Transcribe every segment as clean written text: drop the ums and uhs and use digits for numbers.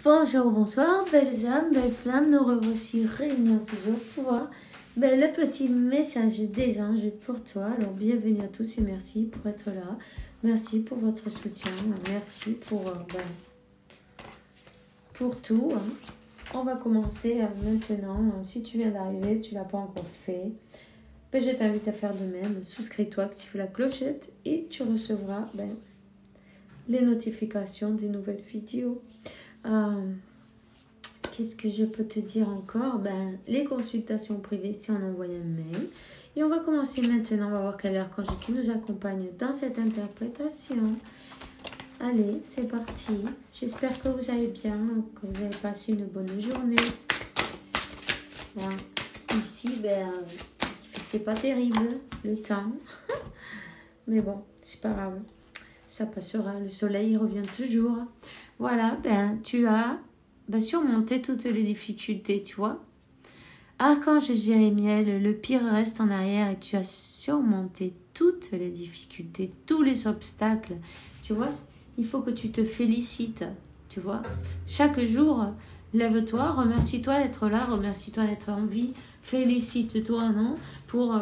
Bonjour, bonsoir, belles âmes, belles flammes, nous revoici réunis en ce jour pour voir le petit message des anges pour toi. Alors bienvenue à tous et merci pour être là. Merci pour votre soutien, merci pour tout. On va commencer maintenant. Si tu viens d'arriver, tu ne l'as pas encore fait, je t'invite à faire de même. Souscris-toi, active la clochette et tu recevras les notifications des nouvelles vidéos. Qu'est-ce que je peux te dire encore? Les consultations privées, si on envoie un mail. Et on va commencer maintenant. On va voir quel archange qui nous accompagne dans cette interprétation. Allez, c'est parti. J'espère que vous allez bien, que vous avez passé une bonne journée. Voilà. Ici, c'est pas terrible le temps. Mais bon, c'est pas grave. Ça passera. Le soleil il revient toujours. Voilà, tu as surmonté toutes les difficultés, tu vois. Archange Jérémiel, le pire reste en arrière et tu as surmonté toutes les difficultés, tous les obstacles. Tu vois, il faut que tu te félicites, tu vois. Chaque jour, lève-toi, remercie-toi d'être là, remercie-toi d'être en vie, félicite-toi, non, pour...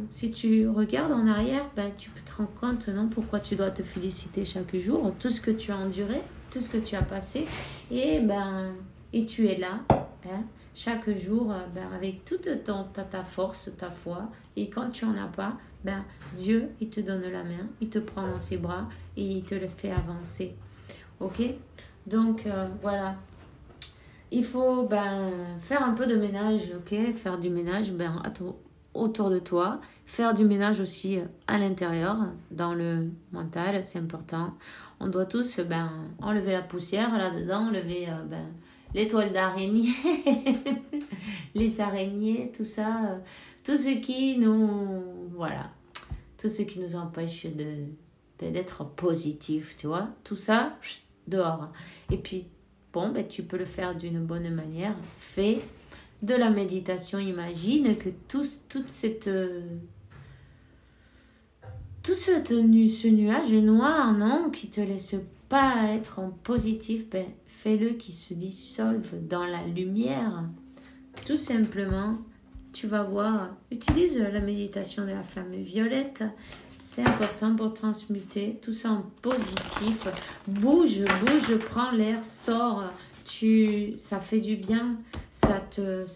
si tu regardes en arrière, tu peux te rendre compte, non, pourquoi tu dois te féliciter chaque jour, tout ce que tu as enduré, tout ce que tu as passé, et tu es là, chaque jour, avec toute ta force, ta foi, et quand tu en as pas, Dieu, il te donne la main, il te prend dans ses bras, et il te le fait avancer, ok? Donc, voilà. Il faut faire un peu de ménage, ok? Faire du ménage, autour de toi, faire du ménage aussi à l'intérieur, dans le mental, c'est important. On doit tous enlever la poussière là-dedans, enlever les toiles d'araignée, les araignées, tout ça, tout ce qui nous, tout ce qui nous empêche d'être positif, tu vois, tout ça, dehors. Et puis, tu peux le faire d'une bonne manière, fais de la méditation, imagine que tout ce nuage noir, non, qui te laisse pas être en positif, fais-le qui se dissolve dans la lumière. Tout simplement, tu vas voir, utilise la méditation de la flamme violette. C'est important pour transmuter tout ça en positif. Bouge, prends l'air, sors. Ça fait du bien, ça te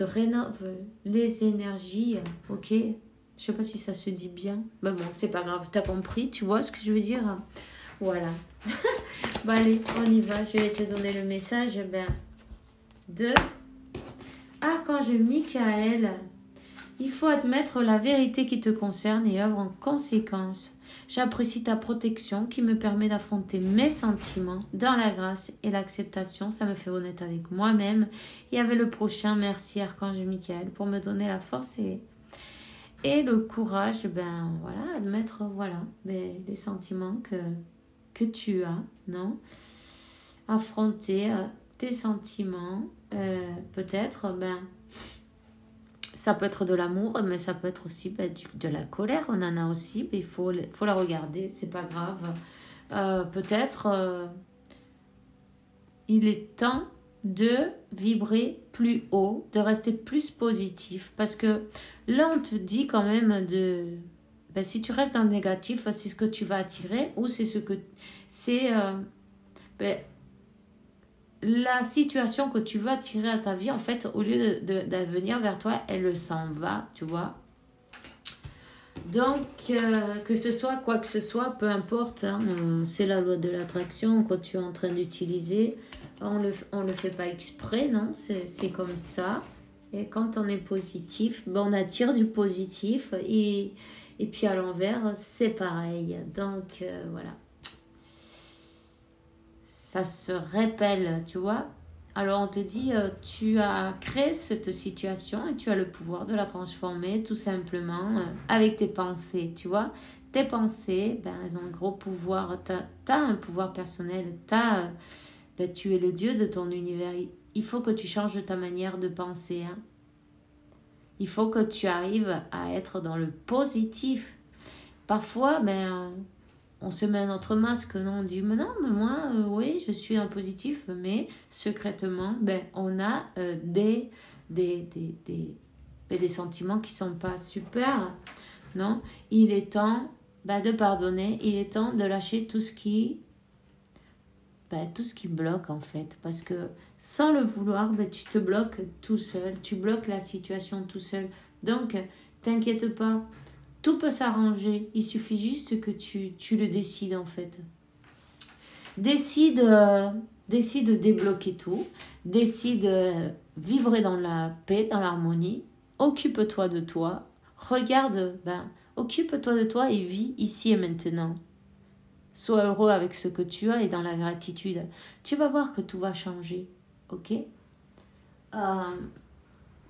rénove les énergies, ok? Je sais pas si ça se dit bien, mais bon, c'est pas grave, t'as compris, tu vois ce que je veux dire? Voilà. Allez, on y va, je vais te donner le message de Archange Michael. Il faut admettre la vérité qui te concerne et œuvre en conséquence. J'apprécie ta protection qui me permet d'affronter mes sentiments dans la grâce et l'acceptation. Ça me fait honnête avec moi-même et avec le prochain. Merci Archange Michael pour me donner la force et le courage, admettre les sentiments que tu as, non? Affronter tes sentiments, peut-être, ça peut être de l'amour, mais ça peut être aussi de la colère. On en a aussi, mais il faut la regarder, c'est pas grave. Peut-être il est temps de vibrer plus haut, de rester plus positif. Parce que là, on te dit quand même si tu restes dans le négatif, c'est ce que tu vas attirer ou c'est ce que... la situation que tu veux attirer à ta vie, en fait, au lieu de venir vers toi, elle s'en va, tu vois. Donc, que ce soit quoi que ce soit, peu importe, c'est la loi de l'attraction que tu es en train d'utiliser. On le fait pas exprès, non? C'est comme ça. Et quand on est positif, on attire du positif. Et puis à l'envers, c'est pareil. Donc, voilà. Ça se répèle, tu vois. Alors on te dit, tu as créé cette situation et tu as le pouvoir de la transformer tout simplement avec tes pensées, tu vois. Tes pensées, elles ont un gros pouvoir. T'as un pouvoir personnel, tu es le dieu de ton univers. Il faut que tu changes ta manière de penser. Il faut que tu arrives à être dans le positif. Parfois, on se met notre masque, non, on dit, mais non, mais moi, oui, je suis un positif, mais secrètement, ben, on a des sentiments qui sont pas super, non? Il est temps de pardonner, il est temps de lâcher tout ce qui bloque en fait, parce que sans le vouloir, tu te bloques tout seul, tu bloques la situation tout seul. Donc, t'inquiète pas, tout peut s'arranger, il suffit juste que tu le décides en fait. Décide de débloquer tout, décide de vivre dans la paix, dans l'harmonie, occupe-toi de toi, regarde, occupe-toi de toi et vis ici et maintenant. Sois heureux avec ce que tu as et dans la gratitude. Tu vas voir que tout va changer, ok?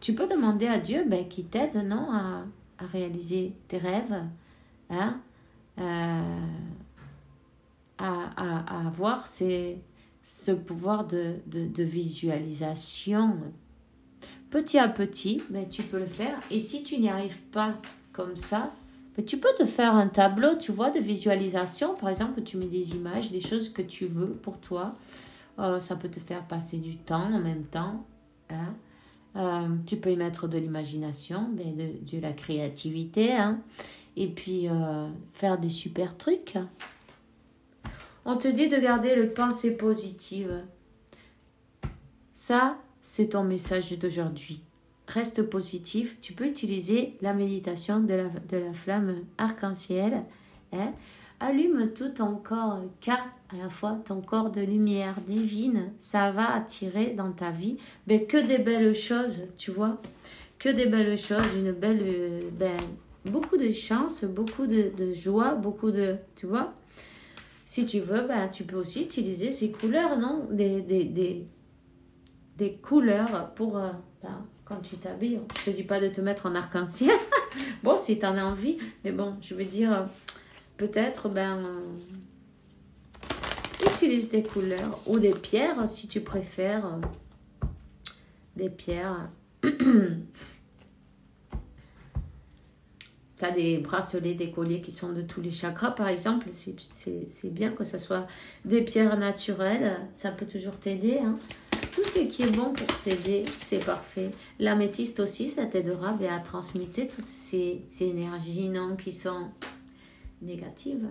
Tu peux demander à Dieu qu'il t'aide, non, à réaliser tes rêves, hein? À avoir ce pouvoir de visualisation. Petit à petit, tu peux le faire. Et si tu n'y arrives pas comme ça, tu peux te faire un tableau, tu vois, de visualisation. Par exemple, tu mets des images, des choses que tu veux pour toi. Ça peut te faire passer du temps en même temps. Hein. Tu peux y mettre de l'imagination, de la créativité. Hein. Et puis, faire des super trucs. On te dit de garder le pensée positive. Ça, c'est ton message d'aujourd'hui. Reste positif. Tu peux utiliser la méditation de la flamme arc-en-ciel. Hein. Allume tout ton corps, à la fois ton corps de lumière divine. Ça va attirer dans ta vie que des belles choses, tu vois. Que des belles choses, beaucoup de chance, beaucoup de joie, beaucoup de, tu vois. Si tu veux, tu peux aussi utiliser ces couleurs, non? Des couleurs pour... quand tu t'habilles, je te dis pas de te mettre en arc-en-ciel. Bon, si tu en as envie. Mais bon, je veux dire, peut-être, utilise des couleurs ou des pierres, si tu préfères. Des pierres. Tu as des bracelets, des colliers qui sont de tous les chakras, par exemple. C'est bien que ce soit des pierres naturelles. Ça peut toujours t'aider, hein. Tout ce qui est bon pour t'aider, c'est parfait. L'améthyste aussi, ça t'aidera à transmuter toutes ces énergies qui sont négatives.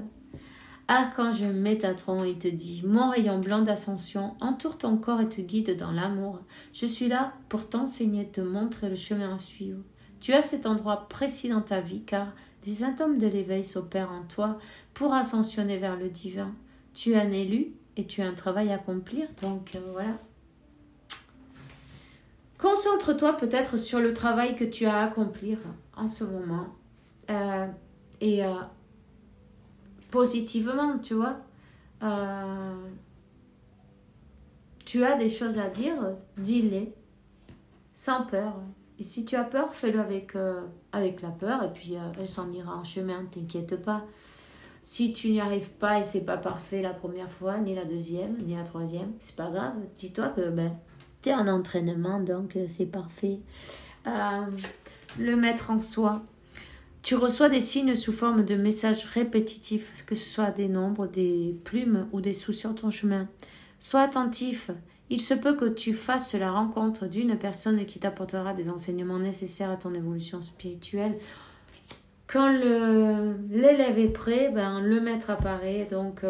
Archange Métatron, il te dit « Mon rayon blanc d'ascension entoure ton corps et te guide dans l'amour. Je suis là pour t'enseigner, te montrer le chemin à suivre. Tu as cet endroit précis dans ta vie car des symptômes de l'éveil s'opèrent en toi pour ascensionner vers le divin. Tu es un élu et tu as un travail à accomplir. » Donc voilà. Concentre-toi peut-être sur le travail que tu as à accomplir en ce moment. Positivement, tu vois. Tu as des choses à dire, dis-les. Sans peur. Et si tu as peur, fais-le avec la peur. Et puis, elle s'en ira en chemin, t'inquiète pas. Si tu n'y arrives pas et c'est pas parfait la première fois, ni la deuxième, ni la troisième, c'est pas grave. Dis-toi que tu es en entraînement, donc c'est parfait. Le mettre en soi. Tu reçois des signes sous forme de messages répétitifs, que ce soit des nombres, des plumes ou des sous sur ton chemin. Sois attentif. Il se peut que tu fasses la rencontre d'une personne qui t'apportera des enseignements nécessaires à ton évolution spirituelle. Quand l'élève est prêt, le maître apparaît. Donc,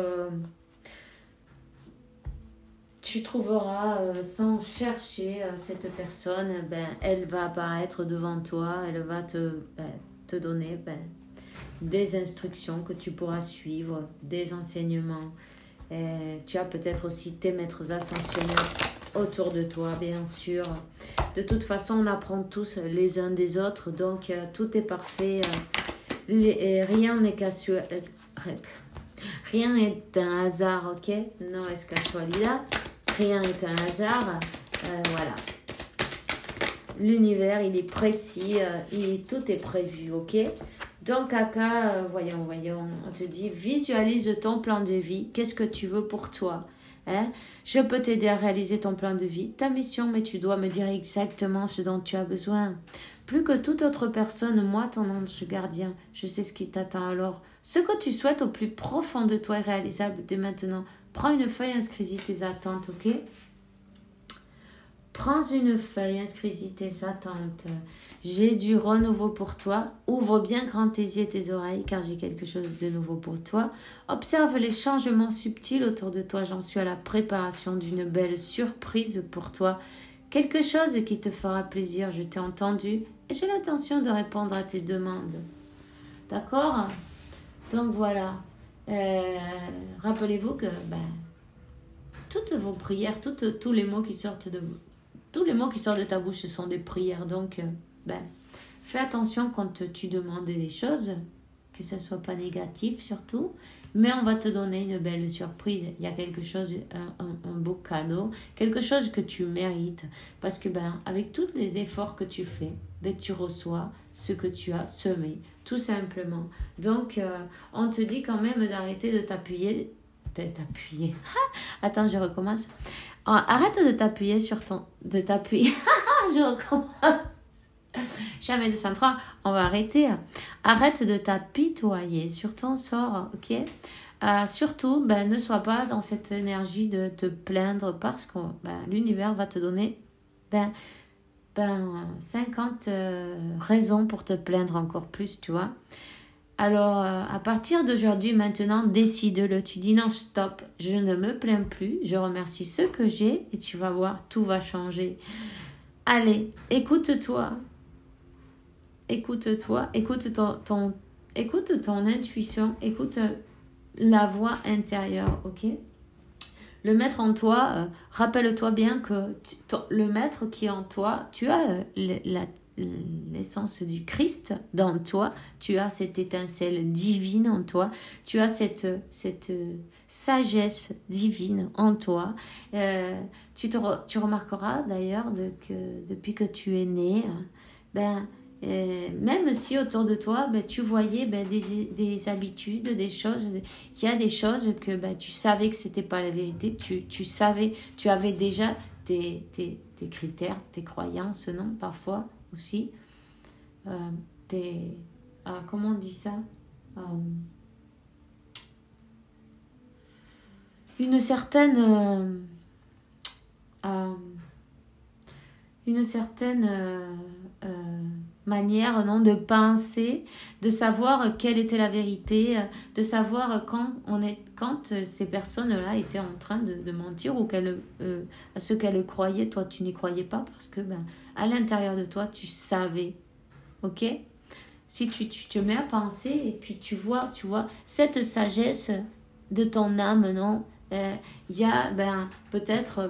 tu trouveras, sans chercher cette personne, elle va apparaître devant toi, elle va te donner des instructions que tu pourras suivre, des enseignements. Tu as peut-être aussi tes maîtres ascensionnels autour de toi, bien sûr. De toute façon, on apprend tous les uns des autres, donc tout est parfait. Rien n'est rien n'est un hasard, ok? No es casualidad. Rien n'est un hasard. Voilà. L'univers, il est précis, tout est prévu, ok? Donc, Kaka, voyons, on te dit, visualise ton plan de vie. Qu'est-ce que tu veux pour toi? Je peux t'aider à réaliser ton plan de vie, ta mission, mais tu dois me dire exactement ce dont tu as besoin. Plus que toute autre personne, moi, ton ange gardien, je sais ce qui t'attend. Alors, ce que tu souhaites au plus profond de toi est réalisable dès maintenant. Prends une feuille, inscris-y tes attentes, ok? Prends une feuille, inscris-y tes attentes. J'ai du renouveau pour toi. Ouvre bien grand tes yeux et tes oreilles, car j'ai quelque chose de nouveau pour toi. Observe les changements subtils autour de toi. J'en suis à la préparation d'une belle surprise pour toi. Quelque chose qui te fera plaisir. Je t'ai entendu et j'ai l'intention de répondre à tes demandes. D'accord? Donc voilà. Rappelez-vous que toutes vos prières, tous les mots qui sortent de ta bouche, ce sont des prières. Donc, fais attention quand tu demandes des choses, que ce ne soit pas négatif surtout. Mais on va te donner une belle surprise. Il y a quelque chose, un beau cadeau, quelque chose que tu mérites. Parce que avec tous les efforts que tu fais, tu reçois ce que tu as semé, tout simplement. Donc, on te dit quand même d'arrêter de t'appuyer. Attends, je recommence. Arrête de t'appuyer sur ton... Je recommence. Jamais 203, on va arrêter. Arrête de t'apitoyer sur ton sort, ok? Surtout, ne sois pas dans cette énergie de te plaindre parce que l'univers va te donner 50 raisons pour te plaindre encore plus, tu vois. Alors, à partir d'aujourd'hui, maintenant, décide-le. Tu dis non, stop, je ne me plains plus, je remercie ce que j'ai et tu vas voir, tout va changer. Allez, écoute-toi. Écoute-toi, écoute ton intuition, écoute la voix intérieure, ok? Le maître en toi, rappelle-toi bien que le maître qui est en toi, tu as l'essence du Christ dans toi, tu as cette étincelle divine en toi, tu as cette sagesse divine en toi. Tu remarqueras d'ailleurs que depuis que tu es né, même si autour de toi, tu voyais des habitudes, des choses, il y a des choses que tu savais que c'était pas la vérité, tu savais, tu avais déjà tes critères, tes croyances, non, parfois aussi, comment on dit ça, une certaine manière de penser, de savoir quelle était la vérité, de savoir quand ces personnes-là étaient en train de mentir ou à ce qu'elles croyaient, toi tu n'y croyais pas parce que à l'intérieur de toi tu savais, ok? Si tu te mets à penser et puis tu vois cette sagesse de ton âme, non? Il y a peut-être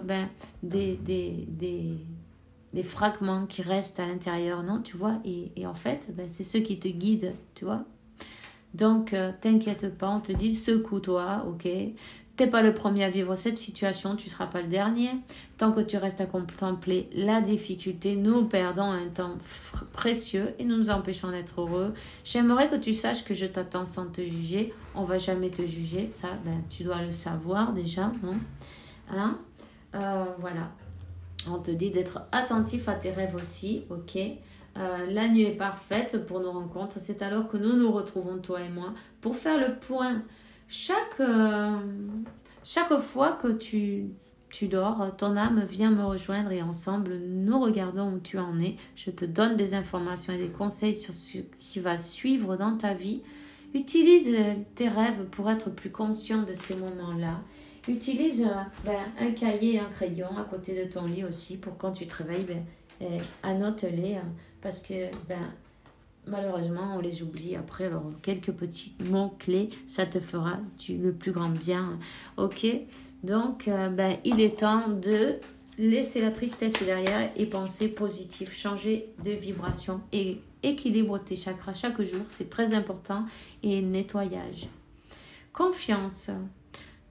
des fragments qui restent à l'intérieur, non, tu vois, et en fait, c'est ceux qui te guident, tu vois. Donc, t'inquiète pas, on te dit, secoue-toi, ok. T'es pas le premier à vivre cette situation, tu seras pas le dernier. Tant que tu restes à contempler la difficulté, nous perdons un temps précieux et nous nous empêchons d'être heureux. J'aimerais que tu saches que je t'attends sans te juger. On va jamais te juger, ça, tu dois le savoir déjà, non? Hein? Voilà. On te dit d'être attentif à tes rêves aussi, ok? La nuit est parfaite pour nos rencontres. C'est alors que nous nous retrouvons, toi et moi, pour faire le point. Chaque fois que tu dors, ton âme vient me rejoindre et ensemble, nous regardons où tu en es. Je te donne des informations et des conseils sur ce qui va suivre dans ta vie. Utilise tes rêves pour être plus conscient de ces moments-là. Utilise un cahier et un crayon à côté de ton lit aussi pour quand tu te réveilles, annote-les parce que malheureusement on les oublie après. Alors quelques petits mots-clés, ça te fera le plus grand bien. Ok, donc il est temps de laisser la tristesse derrière et penser positif, changer de vibration et équilibre tes chakras chaque jour, c'est très important, et nettoyage. Confiance.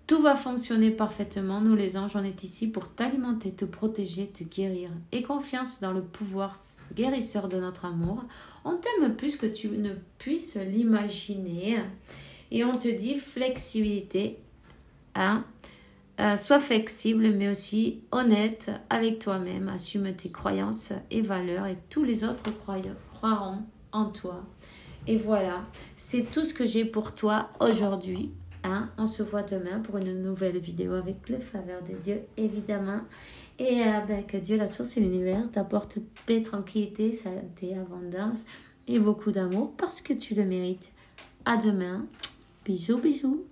Tout va fonctionner parfaitement. Nous, les anges, on est ici pour t'alimenter, te protéger, te guérir. Et confiance dans le pouvoir guérisseur de notre amour. On t'aime plus que tu ne puisses l'imaginer. Et on te dit flexibilité. Sois flexible, mais aussi honnête avec toi-même. Assume tes croyances et valeurs et tous les autres croiront en toi. Et voilà, c'est tout ce que j'ai pour toi aujourd'hui. Hein? On se voit demain pour une nouvelle vidéo avec le faveur de Dieu, évidemment. Et que Dieu, la source et l'univers t'apportent paix, tranquillité, santé, abondance et beaucoup d'amour parce que tu le mérites. À demain. Bisous, bisous.